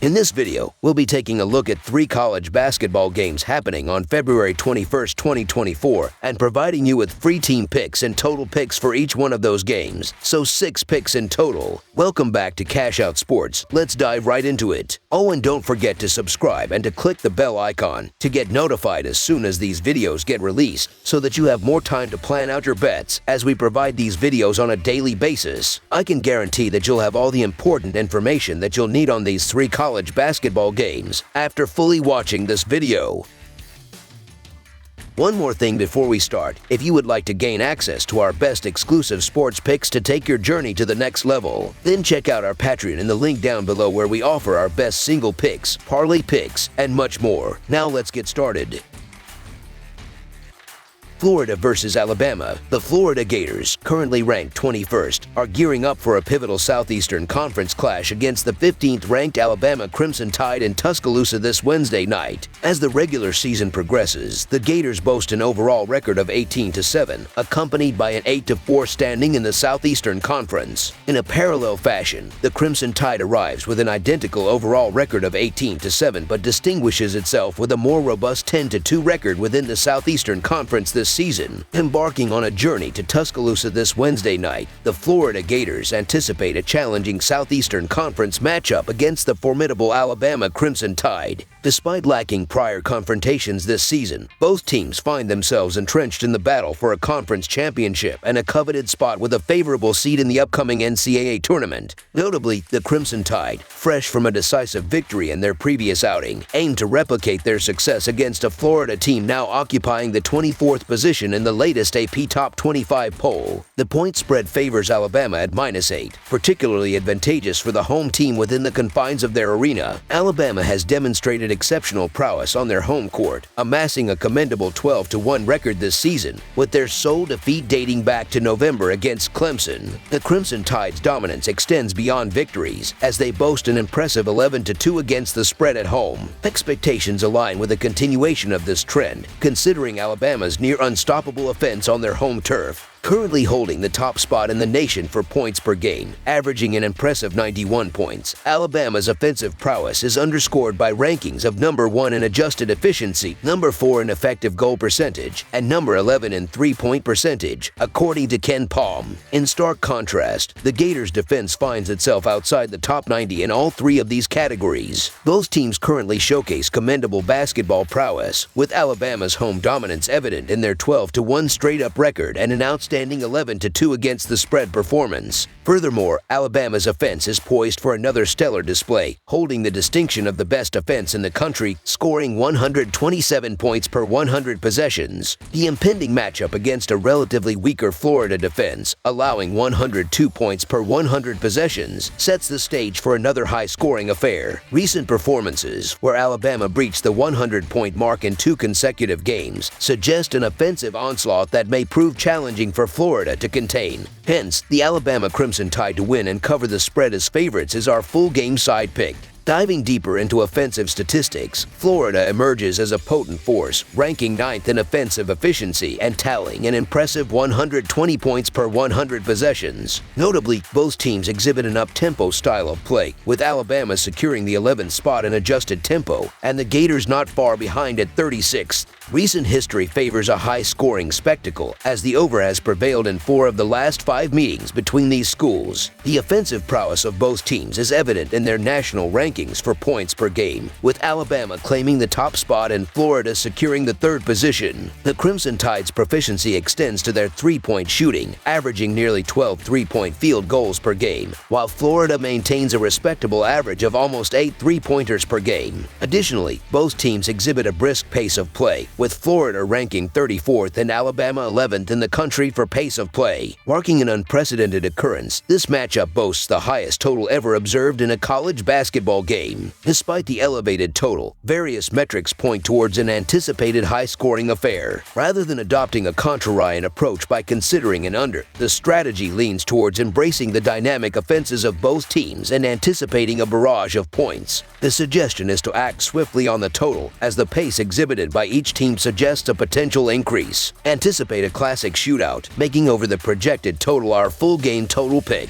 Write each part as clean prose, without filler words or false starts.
In this video, we'll be taking a look at 3 college basketball games happening on February 21st, 2024, and providing you with free team picks and total picks for each one of those games, so 6 picks in total. Welcome back to Cash Out Sports. Let's dive right into it. Oh, and don't forget to subscribe and to click the bell icon to get notified as soon as these videos get released, so that you have more time to plan out your bets as we provide these videos on a daily basis. I can guarantee that you'll have all the important information that you'll need on these 3 college basketball games after fully watching this video. One more thing before we start, if you would like to gain access to our best exclusive sports picks to take your journey to the next level, then check out our Patreon in the link down below, where we offer our best single picks, parlay picks, and much more. Now let's get started. Florida versus Alabama. The Florida Gators, currently ranked 21st, are gearing up for a pivotal Southeastern Conference clash against the 15th-ranked Alabama Crimson Tide in Tuscaloosa this Wednesday night. As the regular season progresses, the Gators boast an overall record of 18-7, accompanied by an 8-4 standing in the Southeastern Conference. In a parallel fashion, the Crimson Tide arrives with an identical overall record of 18-7, but distinguishes itself with a more robust 10-2 record within the Southeastern Conference this season. Embarking on a journey to Tuscaloosa this Wednesday night, the Florida Gators anticipate a challenging Southeastern Conference matchup against the formidable Alabama Crimson Tide. Despite lacking prior confrontations this season, both teams find themselves entrenched in the battle for a conference championship and a coveted spot with a favorable seed in the upcoming NCAA tournament. Notably, the Crimson Tide, fresh from a decisive victory in their previous outing, aim to replicate their success against a Florida team now occupying the 24th position in the latest AP Top 25 poll. The point spread favors Alabama at -8, particularly advantageous for the home team within the confines of their arena. Alabama has demonstrated exceptional prowess on their home court, amassing a commendable 12-1 record this season, with their sole defeat dating back to November against Clemson. The Crimson Tide's dominance extends beyond victories, as they boast an impressive 11-2 against the spread at home. Expectations align with a continuation of this trend, considering Alabama's near unstoppable offense on their home turf. Currently holding the top spot in the nation for points per game, averaging an impressive 91 points, Alabama's offensive prowess is underscored by rankings of number 1 in adjusted efficiency, number 4 in effective goal percentage, and number 11 in three-point percentage, according to Ken Palm. In stark contrast, the Gators' defense finds itself outside the top 90 in all 3 of these categories. Both teams currently showcase commendable basketball prowess, with Alabama's home dominance evident in their 12-1 straight-up record and an outstanding 11-2 against the spread performance. Furthermore, Alabama's offense is poised for another stellar display, holding the distinction of the best offense in the country, scoring 127 points per 100 possessions. The impending matchup against a relatively weaker Florida defense, allowing 102 points per 100 possessions, sets the stage for another high-scoring affair. Recent performances, where Alabama breached the 100-point mark in 2 consecutive games, suggest an offensive onslaught that may prove challenging for Florida to contain. Hence, the Alabama Crimson Tide to win and cover the spread as favorites is our full game side pick. Diving deeper into offensive statistics, Florida emerges as a potent force, ranking 9th in offensive efficiency and tallying an impressive 120 points per 100 possessions. Notably, both teams exhibit an up-tempo style of play, with Alabama securing the 11th spot in adjusted tempo, and the Gators not far behind at 36th. Recent history favors a high-scoring spectacle, as the over has prevailed in 4 of the last 5 meetings between these schools. The offensive prowess of both teams is evident in their national rankings for points per game, with Alabama claiming the top spot and Florida securing the 3rd position. The Crimson Tide's proficiency extends to their three-point shooting, averaging nearly 12 three-point field goals per game, while Florida maintains a respectable average of almost 8 three-pointers per game. Additionally, both teams exhibit a brisk pace of play, with Florida ranking 34th and Alabama 11th in the country for pace of play. Marking an unprecedented occurrence, this matchup boasts the highest total ever observed in a college basketball game. Despite the elevated total, various metrics point towards an anticipated high-scoring affair. Rather than adopting a contrarian approach by considering an under, the strategy leans towards embracing the dynamic offenses of both teams and anticipating a barrage of points. The suggestion is to act swiftly on the total, as the pace exhibited by each team suggests a potential increase. Anticipate a classic shootout, making over the projected total our full game total pick.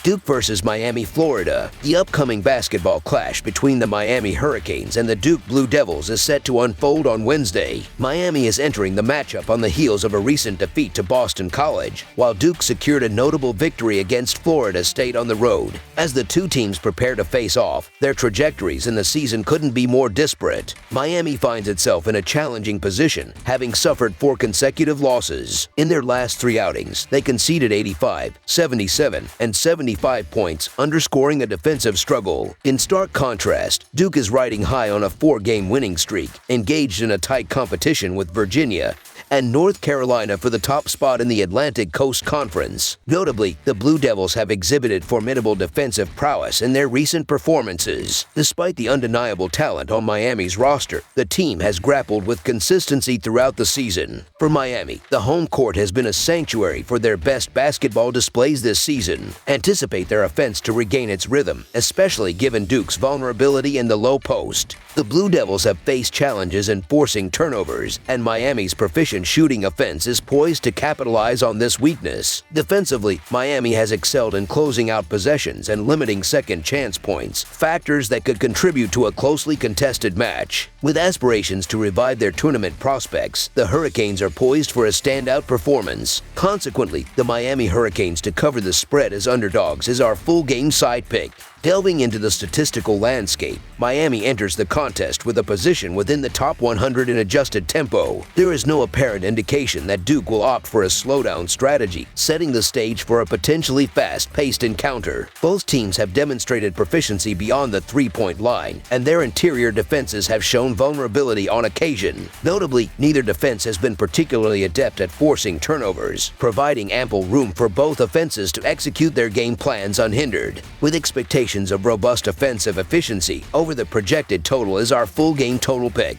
Duke versus Miami, Florida. The upcoming basketball clash between the Miami Hurricanes and the Duke Blue Devils is set to unfold on Wednesday. Miami is entering the matchup on the heels of a recent defeat to Boston College, while Duke secured a notable victory against Florida State on the road. As the two teams prepare to face off, their trajectories in the season couldn't be more disparate. Miami finds itself in a challenging position, having suffered 4 consecutive losses. In their last 3 outings, they conceded 85, 77, and 75 points, underscoring a defensive struggle. In stark contrast, Duke is riding high on a 4-game winning streak, engaged in a tight competition with Virginia and North Carolina for the top spot in the Atlantic Coast Conference. Notably, the Blue Devils have exhibited formidable defensive prowess in their recent performances. Despite the undeniable talent on Miami's roster, the team has grappled with consistency throughout the season. For Miami, the home court has been a sanctuary for their best basketball displays this season. Anticipate their offense to regain its rhythm, especially given Duke's vulnerability in the low post. The Blue Devils have faced challenges in forcing turnovers, and Miami's proficient shooting offense is poised to capitalize on this weakness. Defensively, Miami has excelled in closing out possessions and limiting second chance points, factors that could contribute to a closely contested match. With aspirations to revive their tournament prospects, the Hurricanes are poised for a standout performance. Consequently, the Miami Hurricanes to cover the spread as underdogs is our full game side pick. Delving into the statistical landscape, Miami enters the contest with a position within the top 100 in adjusted tempo. There is no apparent indication that Duke will opt for a slowdown strategy, setting the stage for a potentially fast-paced encounter. Both teams have demonstrated proficiency beyond the three-point line, and their interior defenses have shown vulnerability on occasion. Notably, neither defense has been particularly adept at forcing turnovers, providing ample room for both offenses to execute their game plans unhindered. With expectations of robust offensive efficiency over the projected total is our full game total pick.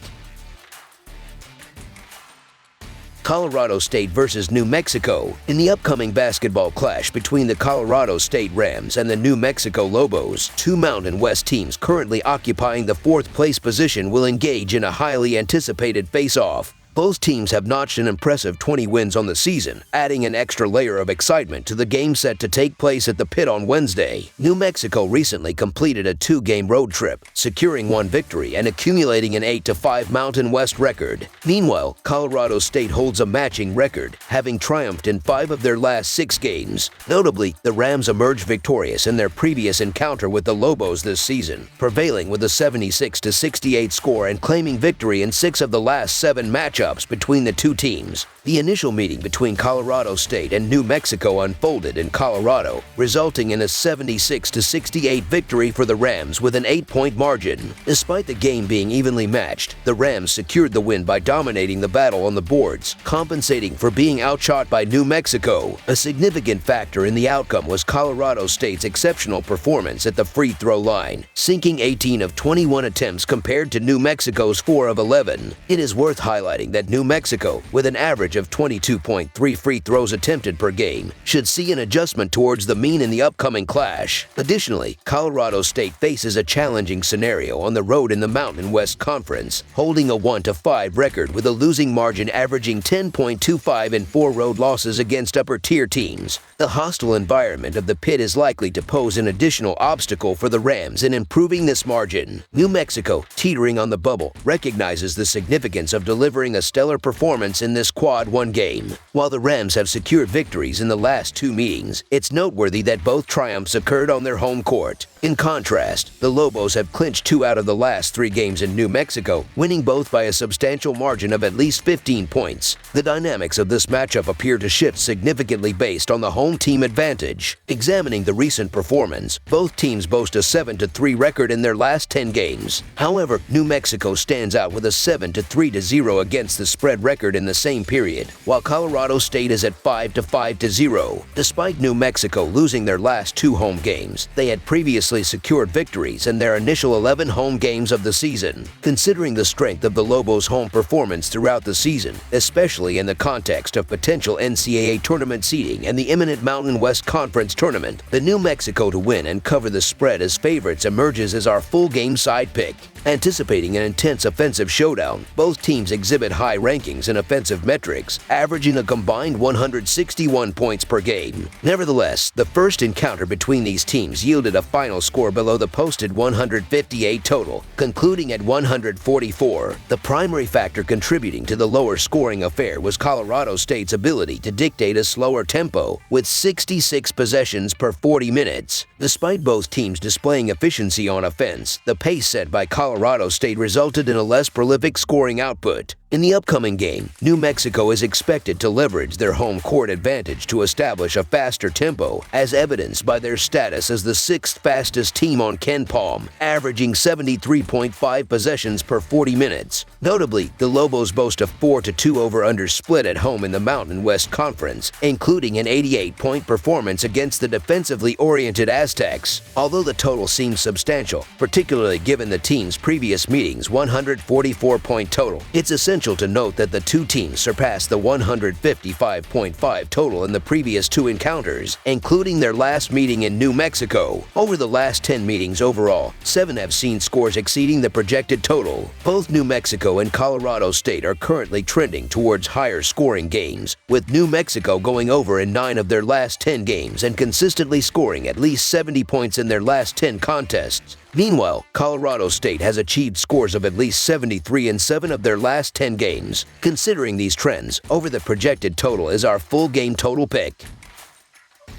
Colorado State versus New Mexico. In the upcoming basketball clash between the Colorado State Rams and the New Mexico Lobos, two Mountain West teams currently occupying the 4th place position will engage in a highly anticipated face-off. Both teams have notched an impressive 20 wins on the season, adding an extra layer of excitement to the game set to take place at the Pit on Wednesday. New Mexico recently completed a 2-game road trip, securing 1 victory and accumulating an 8-5 Mountain West record. Meanwhile, Colorado State holds a matching record, having triumphed in 5 of their last 6 games. Notably, the Rams emerged victorious in their previous encounter with the Lobos this season, prevailing with a 76-68 score and claiming victory in 6 of the last 7 matchups between the two teams. The initial meeting between Colorado State and New Mexico unfolded in Colorado, resulting in a 76-68 victory for the Rams with an 8-point margin. Despite the game being evenly matched, the Rams secured the win by dominating the battle on the boards, compensating for being outshot by New Mexico. A significant factor in the outcome was Colorado State's exceptional performance at the free throw line, sinking 18 of 21 attempts compared to New Mexico's 4 of 11. It is worth highlighting that New Mexico, with an average of 22.3 free throws attempted per game, should see an adjustment towards the mean in the upcoming clash. Additionally, Colorado State faces a challenging scenario on the road in the Mountain West Conference, holding a 1-5 record with a losing margin averaging 10.25 in 4 road losses against upper-tier teams. The hostile environment of the Pit is likely to pose an additional obstacle for the Rams in improving this margin. New Mexico, teetering on the bubble, recognizes the significance of delivering a stellar performance in this Quad 1 game. While the Rams have secured victories in the last 2 meetings, it's noteworthy that both triumphs occurred on their home court. In contrast, the Lobos have clinched 2 out of the last 3 games in New Mexico, winning both by a substantial margin of at least 15 points. The dynamics of this matchup appear to shift significantly based on the home team advantage. Examining the recent performance, both teams boast a 7-3 record in their last 10 games. However, New Mexico stands out with a 7-3-0 against the spread record in the same period, while Colorado State is at 5-5-0. Despite New Mexico losing their last 2 home games, they had previously secured victories in their initial 11 home games of the season. Considering the strength of the Lobos' home performance throughout the season, especially in the context of potential NCAA tournament seeding and the imminent Mountain West Conference tournament, the New Mexico to win and cover the spread as favorites emerges as our full game side pick. Anticipating an intense offensive showdown, both teams exhibit high rankings in offensive metrics, averaging a combined 161 points per game. Nevertheless, the first encounter between these teams yielded a final score below the posted 158 total, concluding at 144. The primary factor contributing to the lower scoring affair was Colorado State's ability to dictate a slower tempo, with 66 possessions per 40 minutes. Despite both teams displaying efficiency on offense, the pace set by Colorado State resulted in a less prolific scoring output. In the upcoming game, New Mexico is expected to leverage their home court advantage to establish a faster tempo, as evidenced by their status as the sixth fastest team on KenPom, averaging 73.5 possessions per 40 minutes. Notably, the Lobos boast a 4-2 over-under split at home in the Mountain West Conference, including an 88-point performance against the defensively oriented Aztecs. Although the total seems substantial, particularly given the team's previous meetings' 144-point total, it's essential to note that the two teams surpassed the 155.5 total in the previous two encounters, including their last meeting in New Mexico. Over the last 10 meetings overall, 7 have seen scores exceeding the projected total. Both New Mexico and Colorado State are currently trending towards higher scoring games, with New Mexico going over in 9 of their last 10 games and consistently scoring at least 70 points in their last 10 contests. Meanwhile, Colorado State has achieved scores of at least 73 in 7 of their last 10 games. Considering these trends, over the projected total is our full game total pick.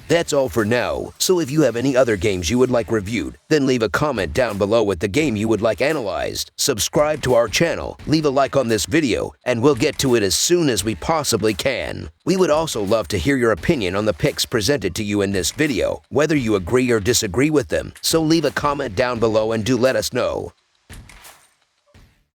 That's all for now, so if you have any other games you would like reviewed, then leave a comment down below with the game you would like analyzed. Subscribe to our channel, leave a like on this video, and we'll get to it as soon as we possibly can. We would also love to hear your opinion on the picks presented to you in this video, whether you agree or disagree with them, so leave a comment down below and do let us know.